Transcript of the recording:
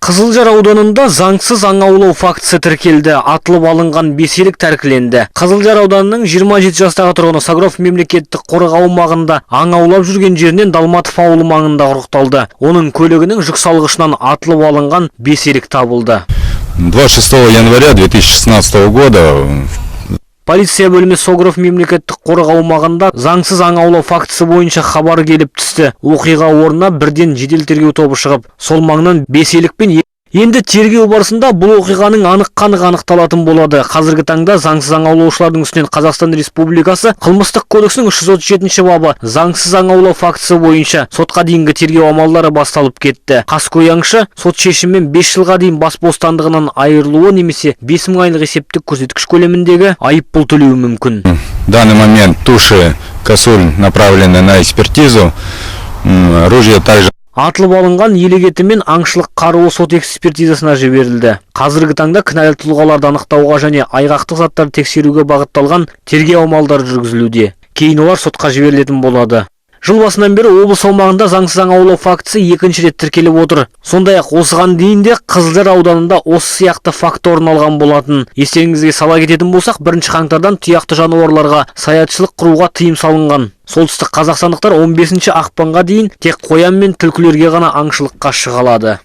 Қызылжар ауданында заңсыз аң аулау фактісі тіркелді. Атылып алынған беселік тәркіленді. Қызылжар ауданының 27 жастағы тұрғыны Согров мемлекеттік қорық аумағында аң аулап жүрген жерінен Далматов ауылы маңында құрықталды. Оның көлігінің жүк салғышынан атылып алынған беселік табылды. 26 января 2016 года Полиция бөлімі Согров мемлекеттік қорық аумағында заңсыз аң аулау фактісі бойынша хабар келіп түсті. Оқиға орнына бірден жедел тергеу тобы шығып, сол маңнан беселікпен енді тергеу барысында бұл оқиғаның анық-қанығы анықталатын болады. Қазіргі таңда заңсыз аң аулаушылардың үстінен Қазақстан Республикасы қылмыстық кодексінің 337 бабы заңсыз аң аулау фактісі бойынша сотқа дейінгі тергеу амалдары басталып кетті. Қаскөй аңшы сот шешімімен 5 жылға дейін бас бостандығынан айырылуы немесе 5 мың айлық есептік көрсеткіш көлеміндегі айыппұл төлеуі мүмкін. В данный момент туши косуль направлены на экспертизу. Ружье также Атылып алынған елек еті мен аңшылық қаруы сот экспертизасына жіберілді. Қазіргі таңда кінәлі тұлғаларды анықтауға және айғақтық заттарды тексеруге бағытталған тергеу амалдары жүргізілуде. Кейін олар сотқа жіберілетін болады. Жыл басынан бері облыс аумағында заңсыз аң аулау фактісі екінші рет тіркеліп отыр. Сондай-ақ осыған дейін де Қызылжар ауданында осы сияқты факт орын алған болатын. Естеріңізге сала кететін болсақ, 1 қаңтардан тұяқты жануарларға саятшылық құруға тыйым салынған. Солтүстік қазақстандықтар 15 ақпанға дейін тек қоян мен түлкілерге ғана аңшылыққа шыға алады.